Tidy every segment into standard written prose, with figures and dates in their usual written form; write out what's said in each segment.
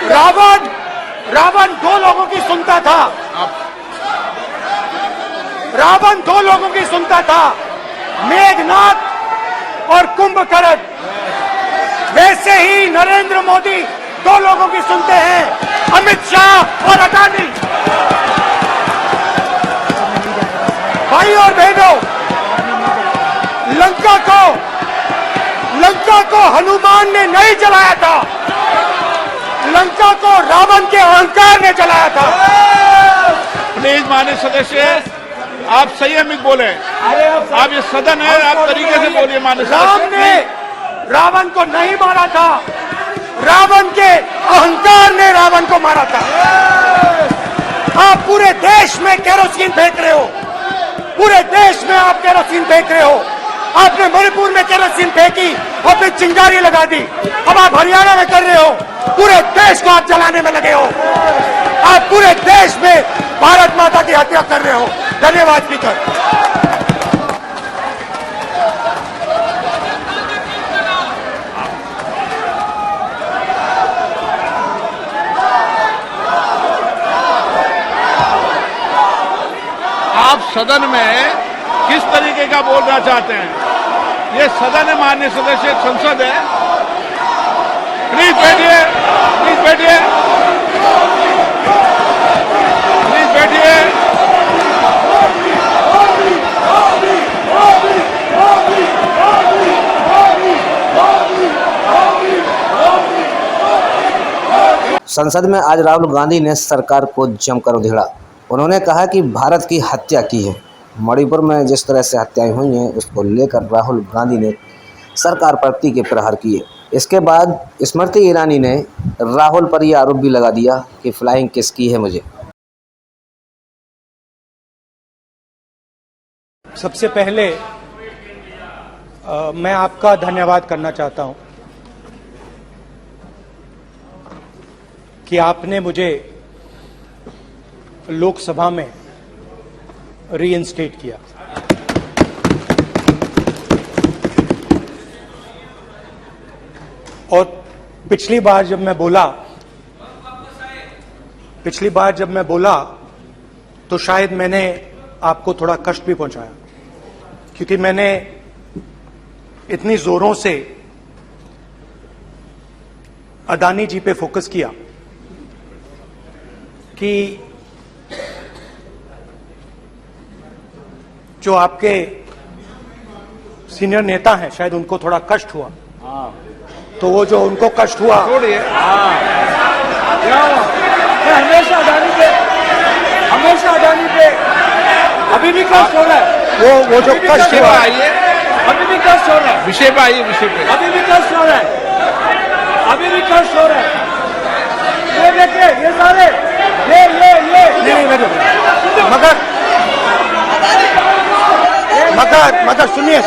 रावण दो लोगों की सुनता था। रावण दो लोगों की सुनता था, मेघनाथ और कुंभकर्ण। वैसे ही नरेंद्र मोदी दो लोगों की सुनते हैं, अमित शाह और अडानी। भाई और बहनों, लंका को हनुमान ने नहीं जलाया था, लंका को रावण के अहंकार ने जलाया था। प्लीज माननीय सदस्य, आप संयमित बोले। आप ये सदन है, आप तरीके से बोलिए। माननीय राम ने रावण को नहीं मारा था, रावण के अहंकार ने रावण को मारा था। आप पूरे देश में केरोसिन फेंक रहे हो, पूरे देश में आप केरोसिन फेंक रहे हो। आपने मणिपुर में केरोसिन फेंकी और फिर चिंगारी लगा दी। अब आप हरियाणा में कर रहे हो, पूरे देश को आप जलाने में लगे हो। आप पूरे देश में भारत माता की हत्या कर रहे हो। धन्यवाद स्पीकर। आप सदन में किस तरीके का बोलना चाहते हैं? ये सदन है, माननीय सदस्य, संसद है। प्लीज बैठिए, प्लीज बैठिए, प्लीज बैठिए। संसद में आज राहुल गांधी ने सरकार को जमकर उधेड़ा। उन्होंने कहा कि भारत की हत्या की है। मणिपुर में जिस तरह से हत्याएं हुई हैं, उसको लेकर राहुल गांधी ने सरकार पर तीखे प्रहार किए। इसके बाद स्मृति ईरानी ने राहुल पर यह आरोप भी लगा दिया कि फ्लाइंग किस की है मुझे। सबसे पहले मैं आपका धन्यवाद करना चाहता हूं कि आपने मुझे लोकसभा में रीइंस्टेट किया। और पिछली बार जब मैं बोला तो शायद मैंने आपको थोड़ा कष्ट भी पहुंचाया, क्योंकि मैंने इतनी जोरों से अडानी जी पे फोकस किया कि जो आपके सीनियर नेता हैं, शायद उनको थोड़ा कष्ट हुआ। तो वो जो उनको कष्ट हुआ, हमेशा अडानी पे अभी भी कष्ट हो रहा है। वो जो कष्ट हुआ, अभी भी कष्ट हो रहा है। विषय पे आइए, विषय पे। अभी भी कष्ट हो रहा है, अभी भी कष्ट हो रहा है। ये देखिए, ये सारे ये मगर सुनिए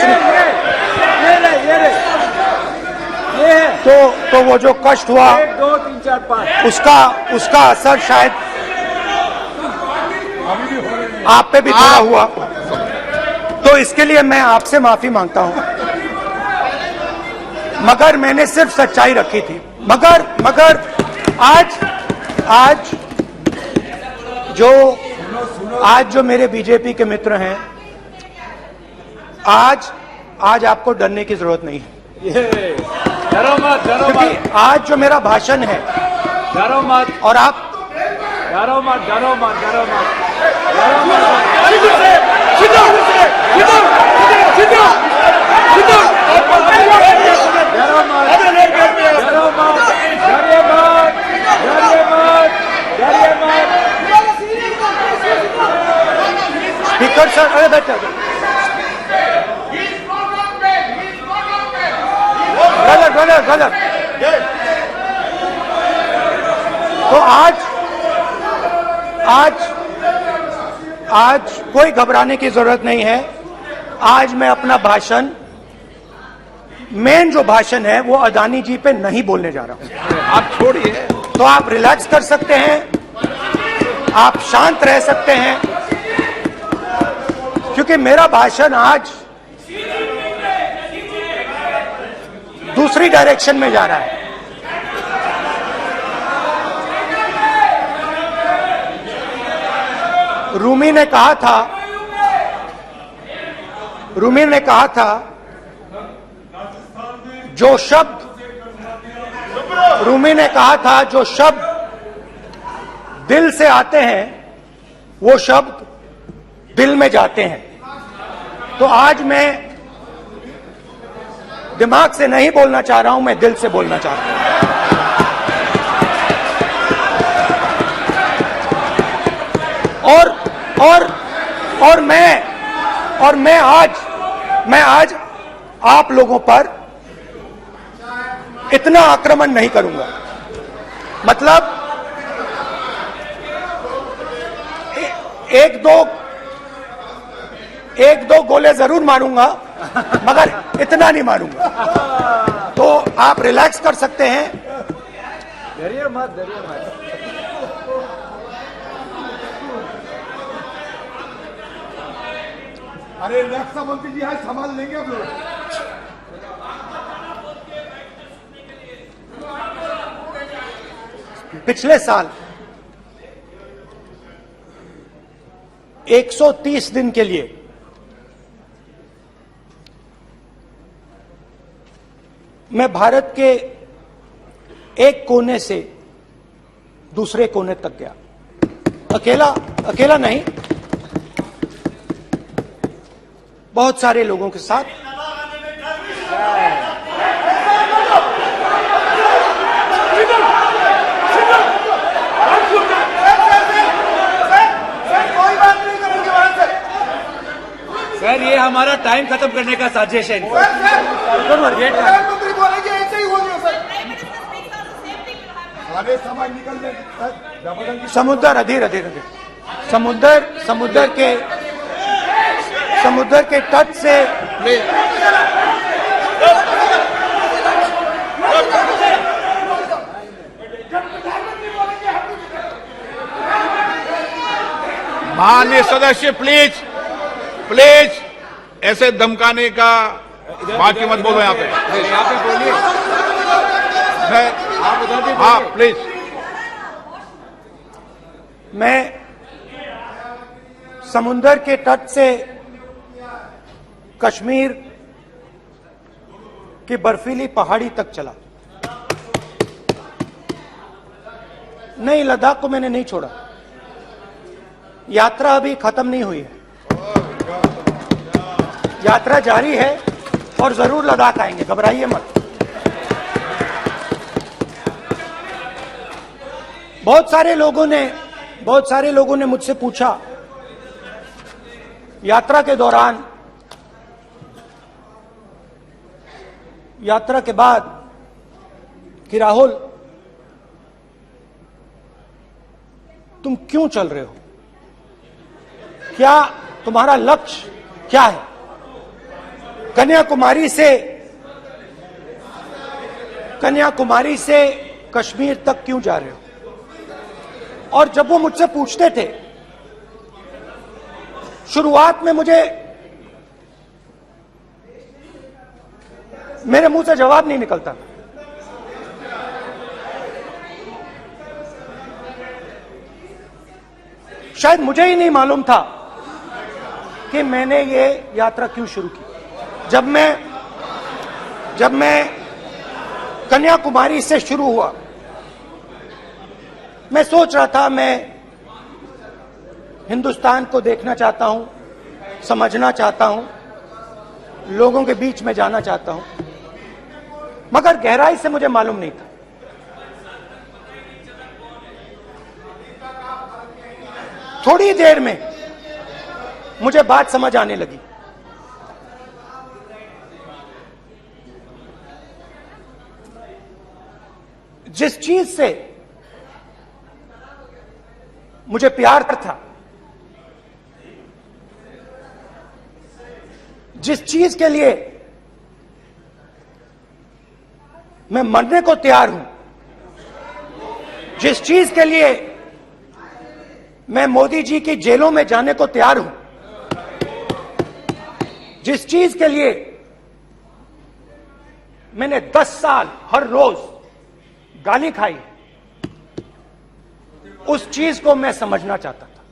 तो वो जो कष्ट हुआ, 1 2 3 4 5 उसका असर शायद आप पे भी थोड़ा हुआ। तो इसके लिए मैं आपसे माफी मांगता हूं, मगर मैंने सिर्फ सच्चाई रखी थी। मगर आज जो मेरे बीजेपी के मित्र हैं, आज आपको डरने की जरूरत नहीं है। डरो मत, क्योंकि आज जो मेरा भाषण है, डरो मत, और आप डरो मत। स्पीकर सर, अरे बैठे, गलत। तो आज कोई घबराने की जरूरत नहीं है। आज मैं अपना भाषण, मेन जो भाषण है, वो अडानी जी पे नहीं बोलने जा रहा हूं। आप छोड़िए, तो आप रिलैक्स कर सकते हैं, आप शांत रह सकते हैं, क्योंकि मेरा भाषण आज दूसरी डायरेक्शन में जा रहा है। रूमी ने कहा था जो शब्द दिल से आते हैं वो शब्द दिल में जाते हैं। तो आज मैं दिमाग से नहीं बोलना चाह रहा हूं, मैं दिल से बोलना चाह रहा हूं। और मैं आज आप लोगों पर इतना आक्रमण नहीं करूंगा। मतलब एक दो गोले जरूर मारूंगा, मगर इतना नहीं मारूंगा। तो आप रिलैक्स कर सकते हैं। डरिए मत। अरे रक्षा मंत्री जी आज संभाल लेंगे आप लोग। पिछले साल 130 दिन के लिए मैं भारत के एक कोने से दूसरे कोने तक गया। अकेला नहीं, बहुत सारे लोगों के साथ। सर ये हमारा टाइम खत्म करने का साजिश है। प्रधानमंत्री बोलेंगे ऐसे ही होंगे सर। सारे समाज निकल जाए। समुद्र अधीर समुद्र के तट से माननीय सदस्य प्लीज ऐसे धमकाने का बाकी मत बोलो यहाँ पे बोलिए। हाँ प्लीज। मैं समुद्र के तट से कश्मीर की बर्फीली पहाड़ी तक चला। नहीं, लद्दाख को मैंने नहीं छोड़ा। यात्रा अभी खत्म नहीं हुई है, यात्रा जारी है और जरूर लद्दाख आएंगे, घबराइए मत। बहुत सारे लोगों ने मुझसे पूछा यात्रा के दौरान, यात्रा के बाद कि राहुल तुम क्यों चल रहे हो, क्या तुम्हारा लक्ष्य क्या है, कन्याकुमारी से कश्मीर तक क्यों जा रहे हो। और जब वो मुझसे पूछते थे, शुरुआत में मेरे मुंह से जवाब नहीं निकलता। शायद मुझे ही नहीं मालूम था कि मैंने ये यात्रा क्यों शुरू की। जब मैं कन्याकुमारी से शुरू हुआ, मैं सोच रहा था मैं हिंदुस्तान को देखना चाहता हूं, समझना चाहता हूं, लोगों के बीच में जाना चाहता हूं, मगर गहराई से मुझे मालूम नहीं था। थोड़ी देर में मुझे बात समझ आने लगी। जिस चीज से मुझे प्यार था, जिस चीज के लिए मैं मरने को तैयार हूं, जिस चीज के लिए मैं मोदी जी की जेलों में जाने को तैयार हूं, जिस चीज के लिए मैंने 10 साल हर रोज गाली खाई, उस चीज को मैं समझना चाहता था।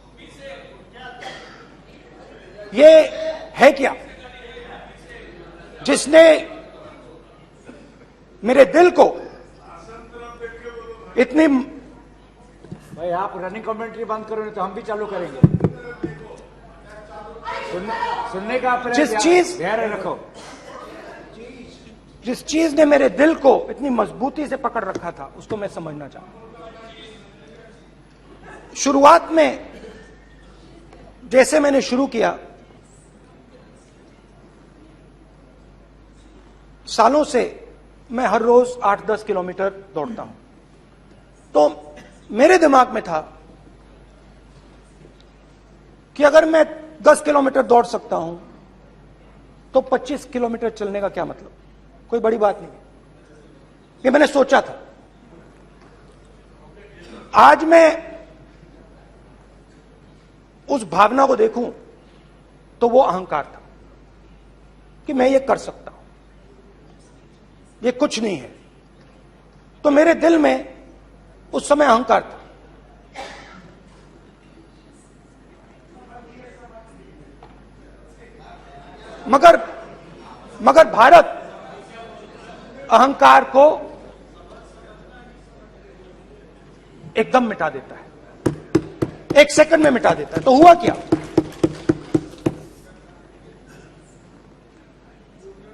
ये है क्या जिसने मेरे दिल को इतनी, भाई आप रनिंग कमेंट्री बंद करो नहीं तो हम भी चालू करेंगे। सुनने का आप जिस चीज धैर्य रखो। जिस चीज ने मेरे दिल को इतनी मजबूती से पकड़ रखा था उसको मैं समझना चाहता हूं। शुरुआत में जैसे मैंने शुरू किया, सालों से मैं हर रोज 8-10 किलोमीटर दौड़ता हूं, तो मेरे दिमाग में था कि अगर मैं 10 किलोमीटर दौड़ सकता हूं तो 25 किलोमीटर चलने का क्या मतलब, कोई बड़ी बात नहीं। ये मैंने सोचा था। आज मैं उस भावना को देखूं तो वो अहंकार था कि मैं ये कर सकता हूं, ये कुछ नहीं है। तो मेरे दिल में उस समय अहंकार था। मगर भारत अहंकार को एकदम मिटा देता है, 1 सेकंड में मिटा देता है। तो हुआ क्या,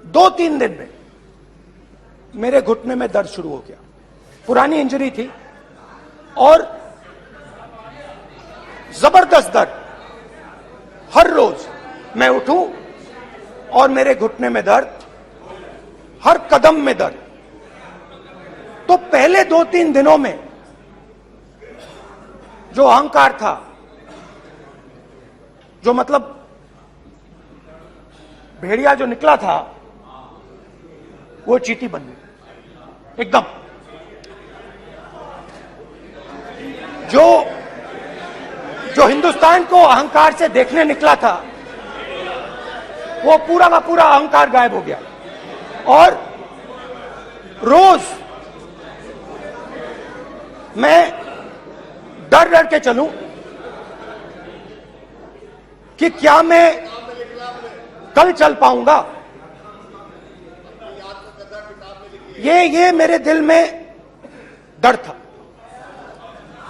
2-3 दिन में मेरे घुटने में दर्द शुरू हो गया। पुरानी इंजरी थी और जबरदस्त दर्द। हर रोज मैं उठूं और मेरे घुटने में दर्द, हर कदम में दर्द। तो पहले 2-3 दिनों में जो अहंकार था, जो मतलब भेड़िया जो निकला था, वो चींटी बन गई एकदम। जो हिंदुस्तान को अहंकार से देखने निकला था, वो पूरा का पूरा अहंकार गायब हो गया। और रोज मैं डर डर के चलूं कि क्या मैं कल चल पाऊंगा। ये मेरे दिल में डर था।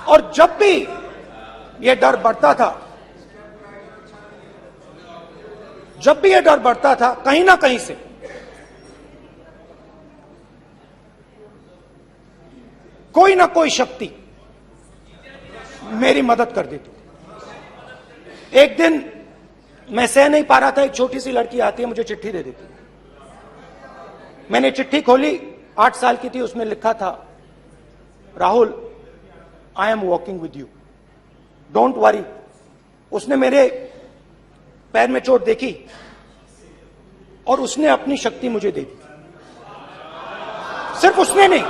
और जब भी ये डर बढ़ता था, कहीं ना कहीं से कोई ना कोई शक्ति मेरी मदद कर देती। एक दिन मैं सह नहीं पा रहा था, एक छोटी सी लड़की आती है, मुझे चिट्ठी दे देती। मैंने चिट्ठी खोली, 8 साल की थी, उसमें लिखा था, Rahul, I am walking with you, don't worry. उसने मेरे पैर में चोट देखी और उसने अपनी शक्ति मुझे दे दी। सिर्फ उसने नहीं,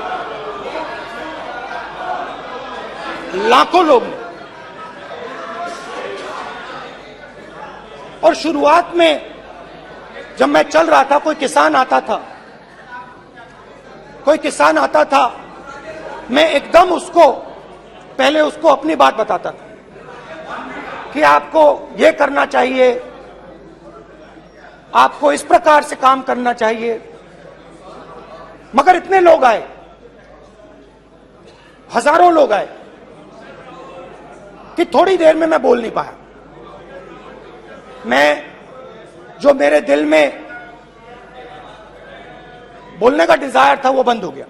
लाखों लोग ने। और शुरुआत में जब मैं चल रहा था, कोई किसान आता था, मैं एकदम पहले उसको अपनी बात बताता था कि आपको ये करना चाहिए, आपको इस प्रकार से काम करना चाहिए। मगर इतने लोग आए, हजारों लोग आए कि थोड़ी देर में मैं बोल नहीं पाया। जो मेरे दिल में बोलने का डिजायर था, वो बंद हो गया।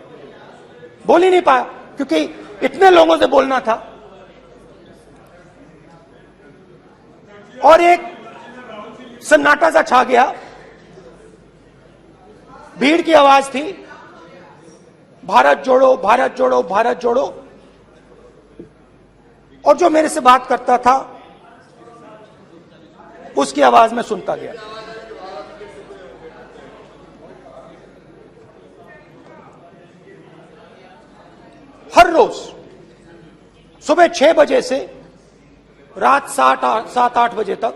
बोल ही नहीं पाया क्योंकि इतने लोगों से बोलना था। और एक सन्नाटा सा छा गया, भीड़ की आवाज थी, भारत जोड़ो, भारत जोड़ो, भारत जोड़ो। और जो मेरे से बात करता था, उसकी आवाज में सुनता गया। हर रोज सुबह 6 बजे से रात 7-8 बजे तक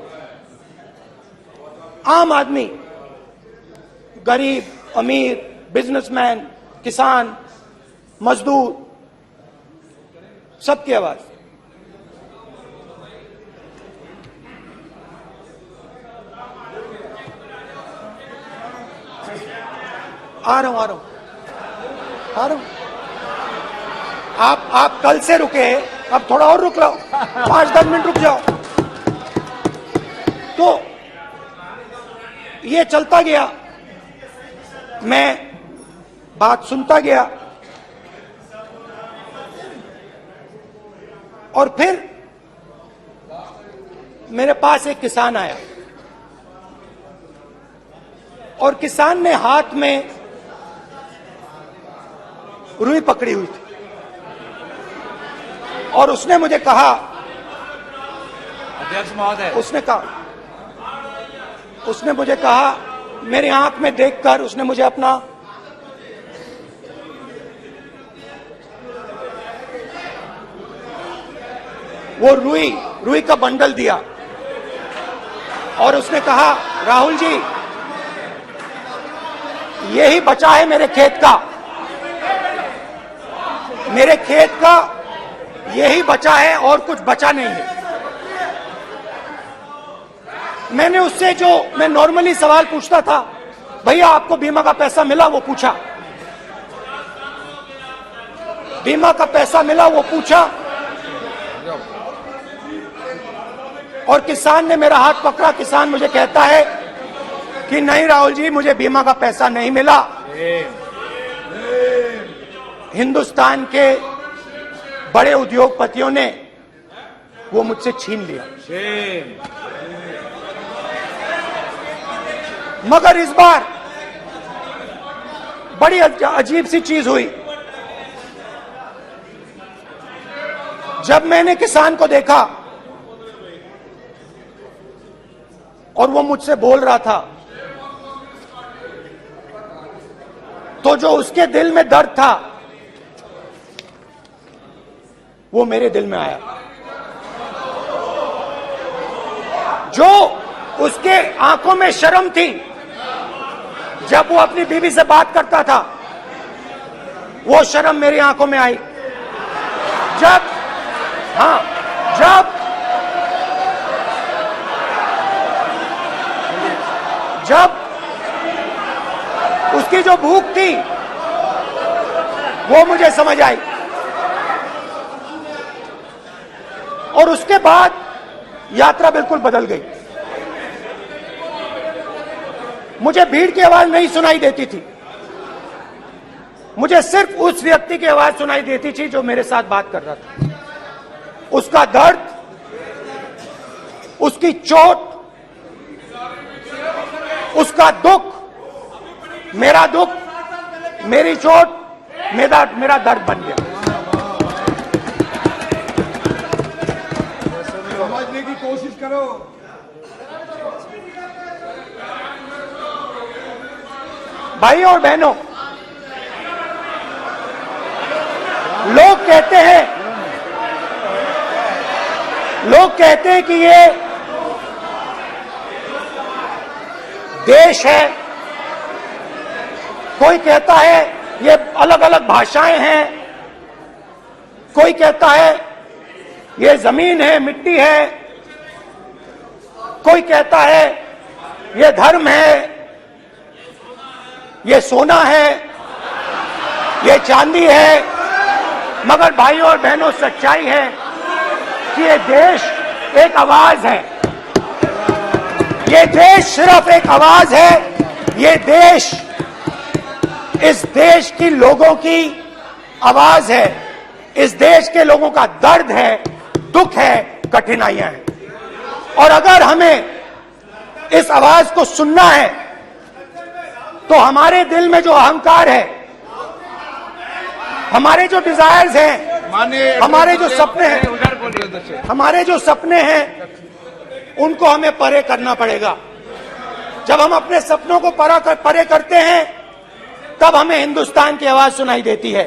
आम आदमी, गरीब, अमीर, बिजनेसमैन, किसान, मजदूर, सबकी आवाज। आ रहा हूं आप कल से रुके, अब थोड़ा और रुक लो, 5-10 मिनट रुक जाओ। तो ये चलता गया, मैं बात सुनता गया, और फिर मेरे पास एक किसान आया और किसान ने हाथ में रुई पकड़ी हुई थी और उसने मुझे कहा, अध्यक्ष महोदय, उसने मुझे कहा, मेरी आंख में देखकर उसने मुझे अपना वो रुई का बंडल दिया और उसने कहा, राहुल जी यही बचा है मेरे खेत का यही बचा है और कुछ बचा नहीं है। मैंने उससे जो मैं नॉर्मली सवाल पूछता था, भैया आपको बीमा का पैसा मिला, वो पूछा, बीमा का पैसा मिला वो पूछा, और किसान ने मेरा हाथ पकड़ा। किसान मुझे कहता है कि नहीं राहुल जी, मुझे बीमा का पैसा नहीं मिला, हिंदुस्तान के बड़े उद्योगपतियों ने वो मुझसे छीन लिया। मगर इस बार बड़ी अजीब सी चीज हुई। जब मैंने किसान को देखा और वो मुझसे बोल रहा था, तो जो उसके दिल में दर्द था वो मेरे दिल में आया। जो उसके आंखों में शर्म थी जब वो अपनी बीवी से बात करता था, वो शर्म मेरी आंखों में आई। जब उसकी जो भूख थी वो मुझे समझ आई। और उसके बाद यात्रा बिल्कुल बदल गई। मुझे भीड़ की आवाज नहीं सुनाई देती थी, मुझे सिर्फ उस व्यक्ति की आवाज सुनाई देती थी जो मेरे साथ बात कर रहा था। उसका दर्द, उसकी चोट, उसका दुख, मेरा दुख, मेरी चोट, मेरा दर्द बन गया। समझने की कोशिश करो। भाई और बहनों, लोग कहते हैं कि ये देश है, कोई कहता है ये अलग अलग भाषाएं हैं, कोई कहता है ये जमीन है, मिट्टी है, कोई कहता है ये धर्म है, ये सोना है, ये चांदी है। मगर भाइयों और बहनों, सच्चाई है कि ये देश एक आवाज है। ये देश सिर्फ एक आवाज है। ये देश इस देश की लोगों की आवाज है। इस देश के लोगों का दर्द है, दुख है, कठिनाइयां हैं। और अगर हमें इस आवाज को सुनना है तो हमारे दिल में जो अहंकार है, हमारे जो डिजायर्स हैं, हमारे जो सपने हैं, उनको हमें परे करना पड़ेगा। जब हम अपने सपनों को परे करते हैं, तब हमें हिंदुस्तान की आवाज सुनाई देती है।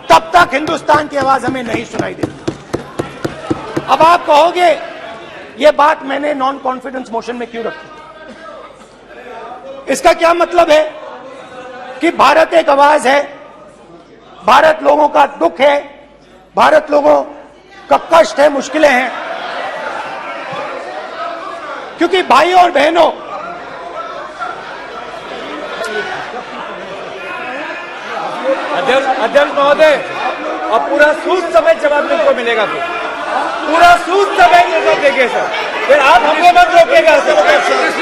तब तक हिंदुस्तान की आवाज हमें नहीं सुनाई देती। अब आप कहोगे ये बात मैंने नॉन कॉन्फिडेंस मोशन में क्यों रखी? इसका क्या मतलब है कि भारत एक आवाज है, भारत लोगों का दुख है, भारत लोगों का कष्ट है, मुश्किलें हैं। क्योंकि भाई और बहनों, अध्यक्ष महोदय, अब पूरा सूद समेत जवाब तुमको मिलेगा, फिर पूरा सूद समेत जवाब देंगे सर। फिर आप हमें मत रोकेगा सर,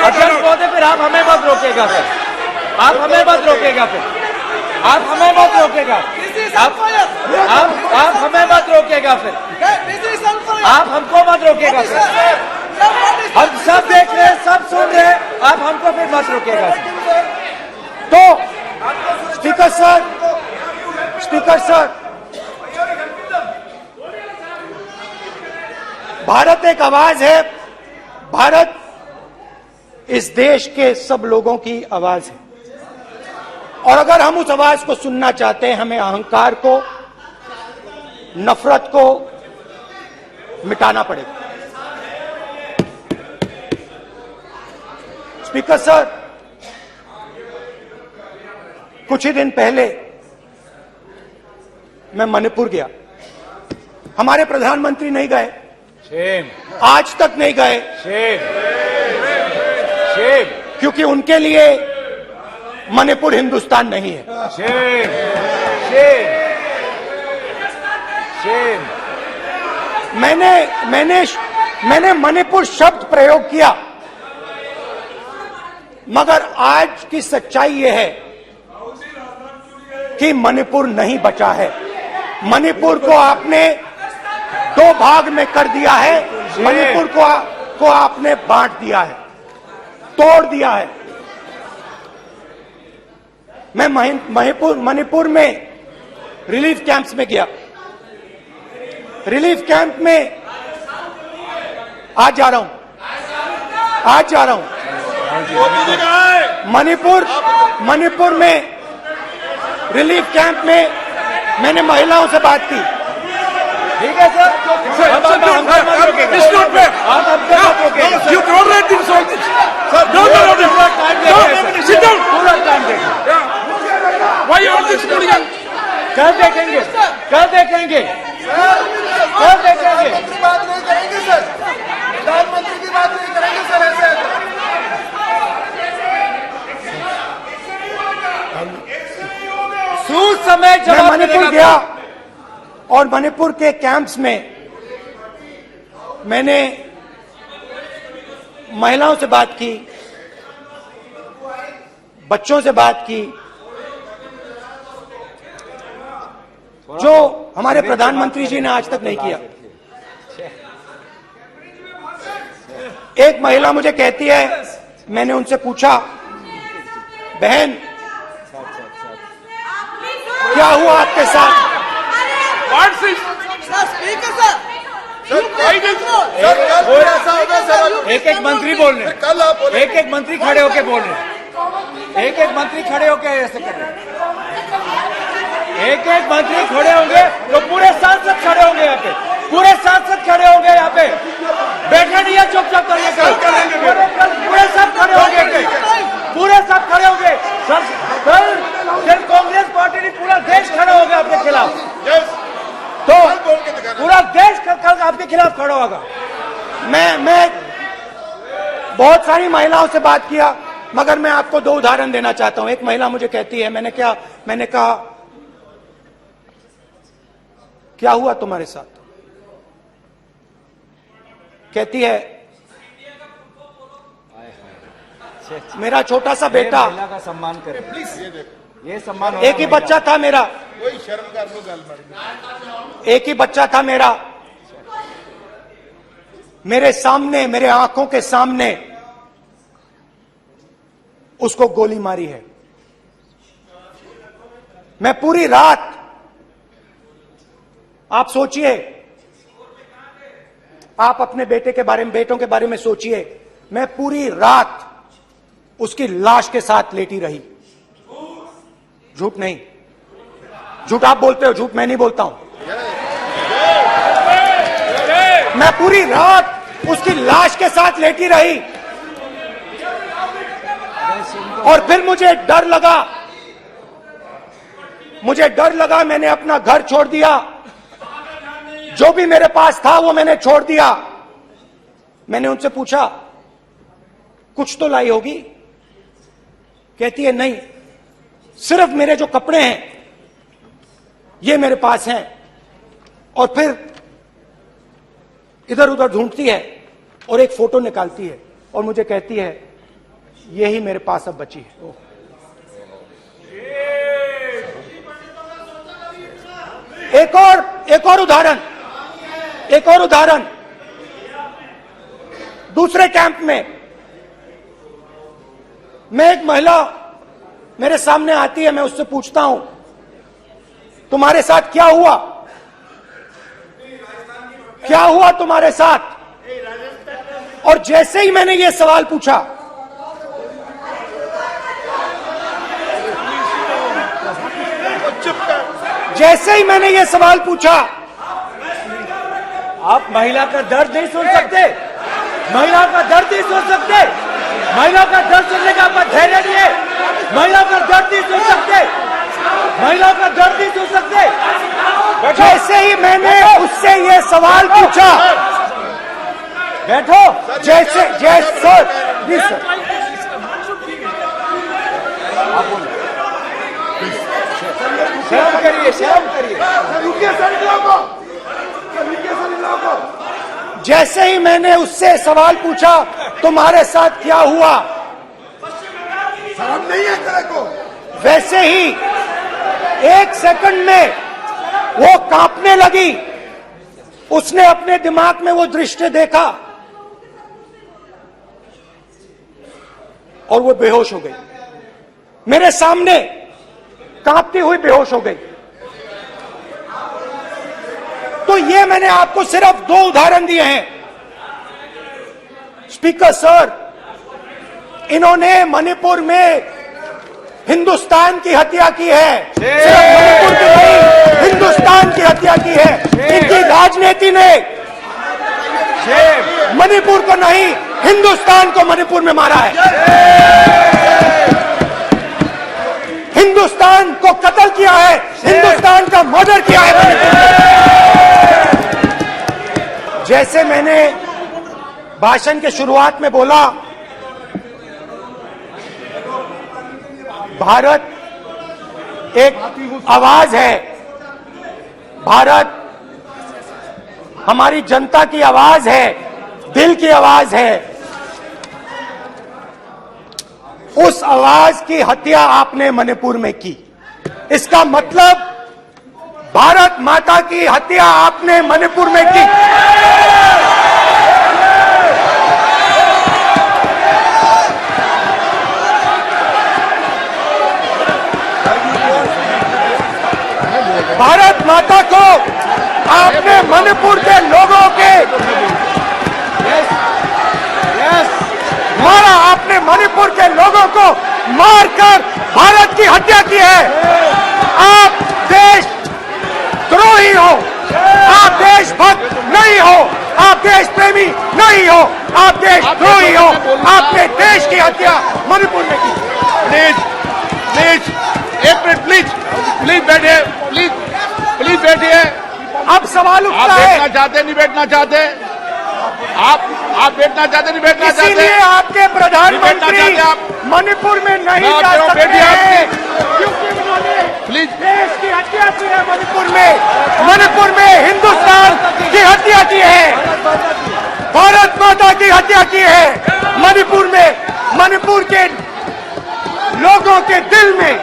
अध्यक्ष महोदय, फिर आप हमें मत रोकेगा सर, आप हमें मत रोकेगा, फिर आप हमें मत रोकेगा, आप हमें मत रोकेगा, फिर आप हमको मत रोकेगा सर। हम सब देख रहे हैं, सब सुन रहे हैं, आप हमको फिर मत रोकेगा सर। तो स्पीकर सर, भारत एक आवाज है, भारत इस देश के सब लोगों की आवाज है, और अगर हम उस आवाज को सुनना चाहते हैं, हमें अहंकार को, नफरत को मिटाना पड़ेगा। स्पीकर सर, कुछ ही दिन पहले मैं मणिपुर गया, हमारे प्रधानमंत्री नहीं गए, आज तक नहीं गए, क्योंकि उनके लिए मणिपुर हिंदुस्तान नहीं है। मैंने मणिपुर शब्द प्रयोग किया, मगर आज की सच्चाई यह है कि मणिपुर नहीं बचा है। मणिपुर को आपने दो भाग में कर दिया है, मणिपुर को आपने बांट दिया है, तोड़ दिया है। मैं मणिपुर में रिलीफ कैंप्स में गया, रिलीफ कैंप में आज जा रहा हूं, मणिपुर में रिलीफ कैंप में मैंने महिलाओं से बात की। ठीक है सर, कल देखेंगे, कल देखेंगे, कल देखेंगे। बात नहीं करेंगे सर, प्रधानमंत्री की बात नहीं करेंगे सर ऐसे। सूद समय जवाब मणिपुर गया और मणिपुर के कैंप्स में मैंने महिलाओं से बात की, बच्चों से बात की, जो हमारे प्रधानमंत्री जी ने आज तक नहीं किया। एक महिला मुझे कहती है, मैंने उनसे पूछा, बहन क्या हुआ आपके साथ? एक एक मंत्री बोल रहे, एक एक मंत्री खड़े होके बोल रहे, एक एक मंत्री खड़े होके ऐसे कर रहे, एक एक मंत्री खड़े होंगे तो पूरे सांसद खड़े होंगे यहाँ पे, पूरे सांसद खड़े होंगे यहाँ पे, बैठे नहीं है, चुपचाप करिए, पूरे सब खड़े होंगे, पूरे सब खड़े होंगे। कल कांग्रेस पार्टी ने पूरा देश खड़ा होगा आपके खिलाफ, तो पूरा देश कल आपके खिलाफ खड़ा होगा। मैं बहुत सारी महिलाओं से बात किया, मगर मैं आपको दो उदाहरण देना चाहता हूं। एक महिला मुझे कहती है, मैंने कहा क्या हुआ तुम्हारे साथ? कहती है, मेरा छोटा सा बेटा, महिला का सम्मान करें प्लीज, ये सम्मान, एक ही बच्चा था मेरा, कोई शर्म कर लो गल मारी, एक ही बच्चा था मेरा, मेरे सामने, मेरे आंखों के सामने उसको गोली मारी है। मैं पूरी रात, आप सोचिए, आप अपने बेटे के बारे में, बेटों के बारे में सोचिए, मैं पूरी रात उसकी लाश के साथ लेटी रही। झूठ नहीं, झूठ आप बोलते हो, झूठ मैं नहीं बोलता हूं। मैं पूरी रात उसकी लाश के साथ लेटी रही, और फिर मुझे डर लगा, मैंने अपना घर छोड़ दिया, जो भी मेरे पास था वो मैंने छोड़ दिया। मैंने उनसे पूछा, कुछ तो लाई होगी? कहती है, नहीं, सिर्फ मेरे जो कपड़े हैं ये मेरे पास हैं, और फिर इधर उधर ढूंढती है और एक फोटो निकालती है और मुझे कहती है यही मेरे पास अब बची है। एक और उदाहरण दूसरे कैंप में मैं एक महिला मेरे सामने आती है, मैं उससे पूछता हूं तुम्हारे साथ क्या हुआ, क्या हुआ तुम्हारे साथ? और जैसे ही मैंने ये सवाल पूछा, जैसे ही मैंने ये सवाल पूछा, आप महिला का दर्द नहीं सुन सकते, महिला का दर्द नहीं सुन सकते, महिला का दर्द सुनने का आपका धैर्य नहीं है, महिला का दर्द नहीं सुन सकते, महिला का दर्द नहीं सुन सकते। जैसे ही मैंने उससे ये सवाल पूछा, बैठो, जैसे सर प्लीज सर, शर्म करिए, शर्म करिए। जैसे ही मैंने उससे सवाल पूछा तुम्हारे साथ क्या हुआ, शर्म नहीं है तेरे को? वैसे ही 1 सेकंड में वो कांपने लगी। उसने अपने दिमाग में वो दृश्य देखा और वो बेहोश हो गई, मेरे सामने कांपती हुई बेहोश हो गई। तो ये मैंने आपको सिर्फ 2 उदाहरण दिए हैं। स्पीकर सर, इन्होंने मणिपुर में हिंदुस्तान की हत्या की है, सिर्फ मणिपुर की नहीं, हिंदुस्तान की हत्या की है। इनकी राजनीति ने मणिपुर को नहीं, हिंदुस्तान को मणिपुर में मारा है, हिंदुस्तान को कत्ल किया है, हिंदुस्तान का मर्डर किया है मणिपुर में। जैसे मैंने भाषण के शुरुआत में बोला, भारत एक आवाज है, भारत हमारी जनता की आवाज है, दिल की आवाज है। उस आवाज की हत्या आपने मणिपुर में की, इसका मतलब भारत माता की हत्या आपने मणिपुर में की। भारत माता को आपने मणिपुर के लोगों के मारा, आपने मणिपुर के लोगों को मारकर भारत की हत्या की है। आप देश द्रोही हो, आप देशभक्त नहीं हो, आप देश प्रेमी नहीं हो, आप देशद्रोही हो। आपने देश की हत्या मणिपुर में की। प्लीज प्लीज 1 मिनट, प्लीज बैठिए, प्लीज बैठिए। अब सवाल आप उठता है, बैठना चाहते नहीं बैठना चाहते, आप बैठना चाहते नहीं बैठना चाहते, इसीलिए आपके प्रधानमंत्री मणिपुर में नहीं जा सकते हैं, क्योंकि उन्होंने प्लीज देश की हत्या की है। मणिपुर में हिंदुस्तान की हत्या की है, भारत माता की हत्या की है। मणिपुर में, मणिपुर के लोगों के दिल में।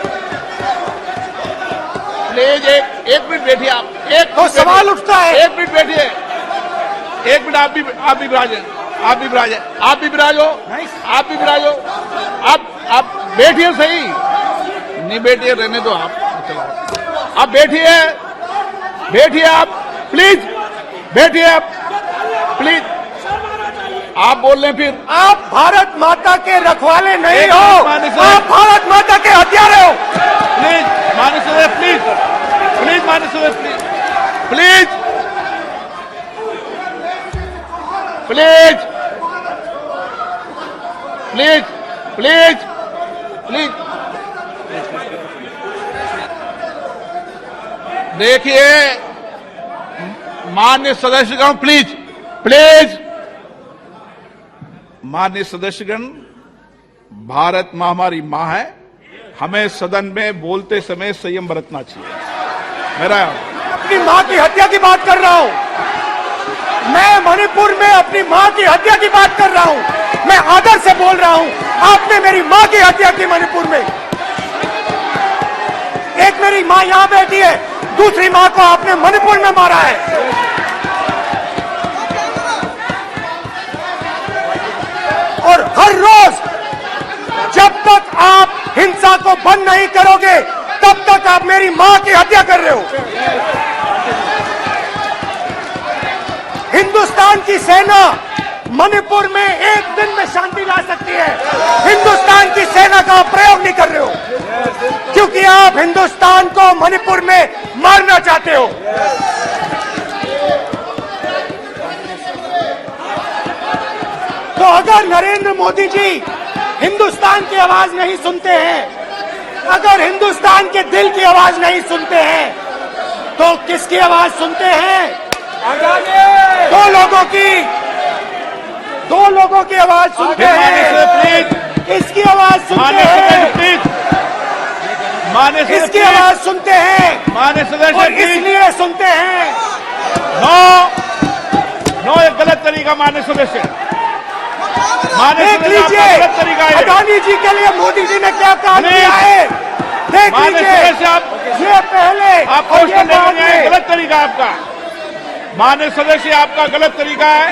प्लीज एक मिनट बैठिए आप, तो सवाल उठता है, 1 मिनट बैठिए, 1 मिनट आप भी विराजे, आप भी विराजे, आप भी विराजो, आप भी विराजो, आप बैठिए सही, नहीं बैठिए रहने दो, आप बैठिए आप, प्लीज बैठिए आप, प्लीज। आप बोल रहे हैं फिर, आप भारत माता के रखवाले नहीं हो, आप भारत माता के हत्यारे हो। प्लीज माननीय सदस्य, प्लीज माननीय सदस्य, प्लीज देखिए माननीय सदस्यगण, प्लीज माननीय सदस्यगण, भारत माँ हमारी माँ है, हमें सदन में बोलते समय संयम बरतना चाहिए। मेरा अपनी माँ की हत्या की बात कर रहा हूँ। मैं मणिपुर में अपनी माँ की हत्या की बात कर रहा हूँ। मैं आदर से बोल रहा हूँ, आपने मेरी माँ की हत्या की मणिपुर में। एक मेरी माँ यहाँ बैठी है, दूसरी माँ को आपने मणिपुर में मारा है। और हर रोज जब तक आप हिंसा को बंद नहीं करोगे, तब तक आप मेरी माँ की हत्या कर रहे हो। हिंदुस्तान की सेना मणिपुर में एक दिन में शांति ला सकती है। हिंदुस्तान की सेना का आप प्रयोग नहीं कर रहे हो, क्योंकि आप हिंदुस्तान को मणिपुर में मारना चाहते हो। तो अगर नरेंद्र मोदी जी हिंदुस्तान की आवाज नहीं सुनते हैं, अगर हिंदुस्तान के दिल की आवाज नहीं सुनते हैं, तो किसकी आवाज सुनते हैं? दो लोगों की आवाज सुनते हैं। किसकी आवाज सुनते हैं? किसकी आवाज सुनते हैं? और इसलिए सुनते हैं। नो, एक गलत तरीका माननीय सदस्य। देख लीजिए अडानी जी के लिए मोदी जी ने क्या काम किया है। देख लीजिए, ये पहले आप क्वेश्चन लेने आए, गलत तरीका आपका। माननीय सदस्य, आपका गलत तरीका है।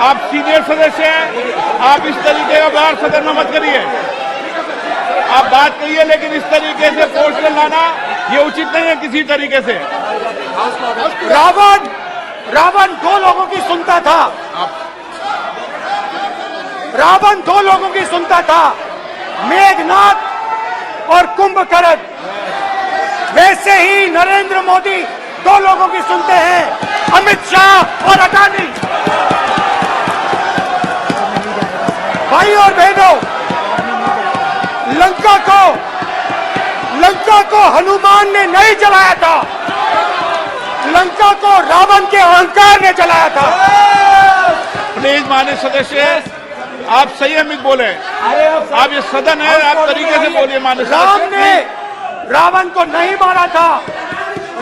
आप सीनियर सदस्य हैं, आप इस तरीके का बाहर सदन में मत करिए। आप बात करिए, लेकिन इस तरीके से क्वेश्चन लाना ये उचित नहीं है किसी तरीके से। रावण दो लोगों की सुनता था। रावण दो लोगों की सुनता था, मेघनाथ और कुंभकर्ण। वैसे ही नरेंद्र मोदी दो लोगों की सुनते हैं, अमित शाह और अडानी। भाई और बहनों, लंका को हनुमान ने नहीं जलाया था, लंका को रावण के अहंकार ने जलाया था। प्लीज माननीय सदस्य, आप संयमित बोले। आप ये सदन है, आप तरीके से बोलिए। माननीय राम ने रावण को नहीं मारा था,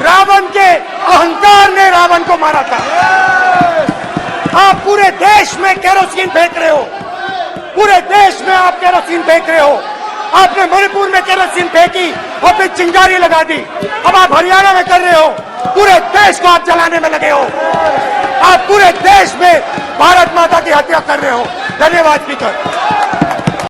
रावण के अहंकार ने रावण को मारा था। आप पूरे देश में केरोसिन फेंक रहे हो, पूरे देश में आप केरोसिन फेंक रहे हो। आपने मणिपुर में केरोसिन फेंकी और फिर चिंगारी लगा दी। अब आप हरियाणा में कर रहे हो, पूरे देश को आप जलाने में लगे हो। आप पूरे देश में भारत माता की हत्या कर रहे हो। धन्यवाद स्पीकर।